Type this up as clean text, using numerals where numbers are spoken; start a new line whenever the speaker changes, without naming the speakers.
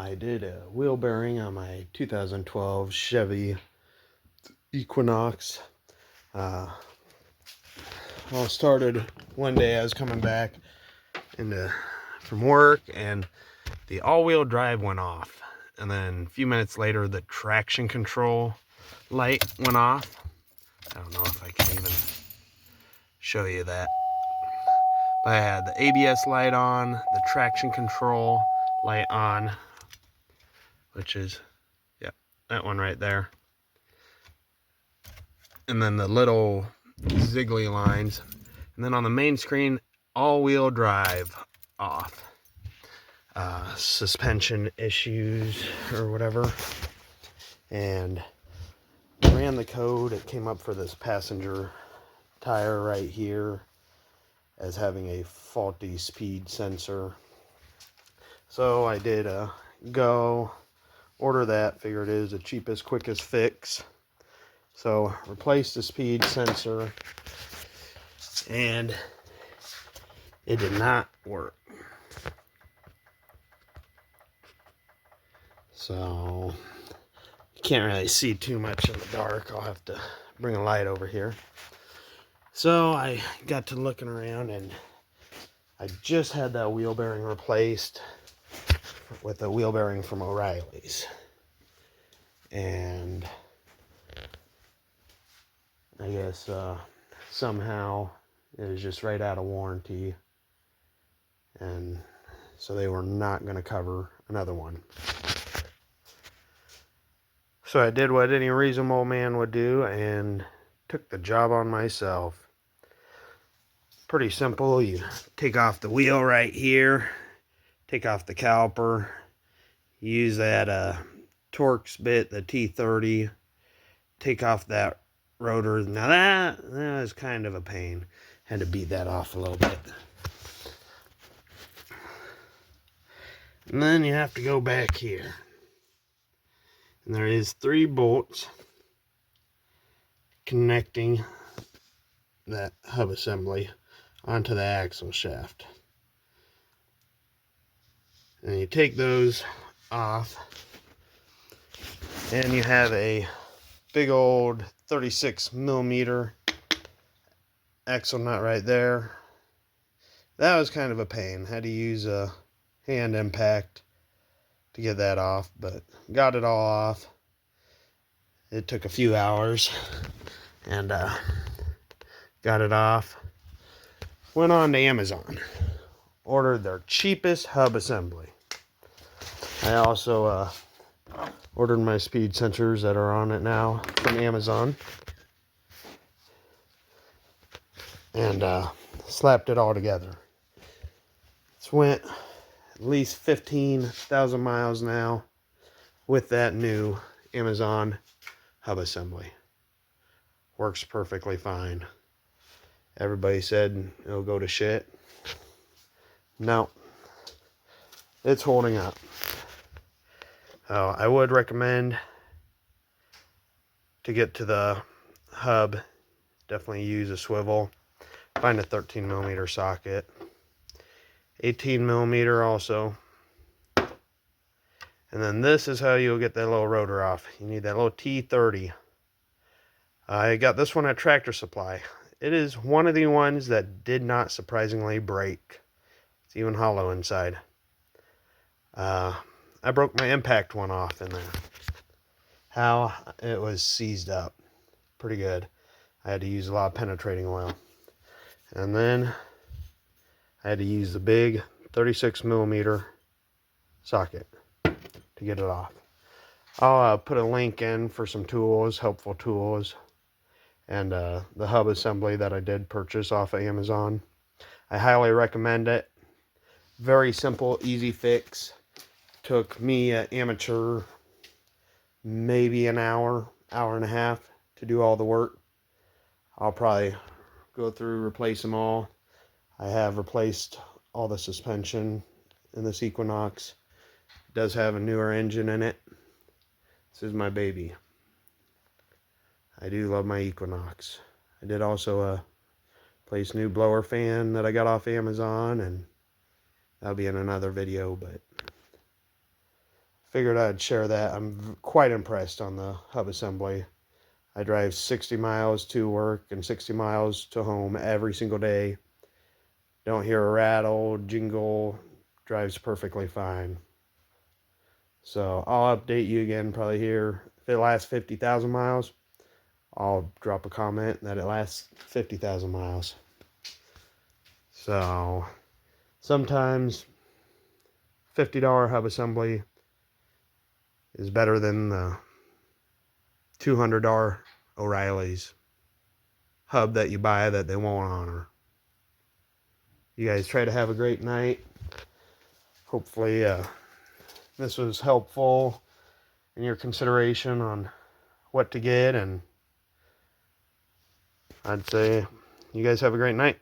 I did a wheel bearing on my 2012 Chevy Equinox. All started one day. I was coming back from work, and the all-wheel drive went off. And then a few minutes later, the traction control light went off. I don't know if I can even show you that. But I had the ABS light on, the traction control light on, which is, yeah, that one right there. And then the little ziggly lines. And then on the main screen, all-wheel drive off. Suspension issues or whatever. And ran the code. It came up for this passenger tire right here as having a faulty speed sensor. So I did go order that. Figure it is the cheapest, quickest fix. So replaced the speed sensor, and it did not work. So you can't really see too much in the dark. I'll have to bring a light over here. So I got to looking around, and I just had that wheel bearing replaced with a wheel bearing from O'Reilly's. And I guess somehow it was just right out of warranty, and so they were not going to cover another one. So I did what any reasonable man would do and took the job on myself. Pretty simple. You take off the wheel right here, take off the caliper, use that Torx bit, the T30, take off that rotor. Now that was kind of a pain. Had to beat that off a little bit. And then you have to go back here. And there is 3 bolts connecting that hub assembly onto the axle shaft. And you take those off, and you have a big old 36mm axle nut right there. That was kind of a pain. Had to use a hand impact to get that off, but got it all off. It took a few hours, and got it off. Went on to Amazon, ordered their cheapest hub assembly. I also ordered my speed sensors that are on it now from Amazon, and slapped it all together. It's went at least 15,000 miles now with that new Amazon hub assembly. Works perfectly fine. Everybody said it'll go to shit. No, it's holding up. I would recommend, to get to the hub, definitely use a swivel. Find a 13mm socket. 18mm also. And then this is how you'll get that little rotor off. You need that little T30. I got this one at Tractor Supply. It is one of the ones that did not surprisingly break. It's even hollow inside. I broke my impact one off in there. How? It was seized up pretty good. I had to use a lot of penetrating oil. And then I had to use the big 36mm socket to get it off. I'll put a link in for some tools, helpful tools, and the hub assembly that I did purchase off of Amazon. I highly recommend it. Very simple, easy fix. Took me, an amateur, maybe an hour and a half to do all the work. I'll probably go through, replace them all. I have replaced all the suspension in this Equinox. It does have a newer engine in it. This is my baby. I do love my Equinox. I did also place new blower fan that I got off Amazon, and that'll be in another video, but figured I'd share that. I'm quite impressed on the hub assembly. I drive 60 miles to work and 60 miles to home every single day. Don't hear a rattle, jingle, drives perfectly fine. So I'll update you again probably here. If it lasts 50,000 miles, I'll drop a comment that it lasts 50,000 miles. So sometimes $50 hub assembly is better than the $200 O'Reilly's hub that you buy that they won't honor. You guys try to have a great night. Hopefully this was helpful in your consideration on what to get, and I'd say you guys have a great night.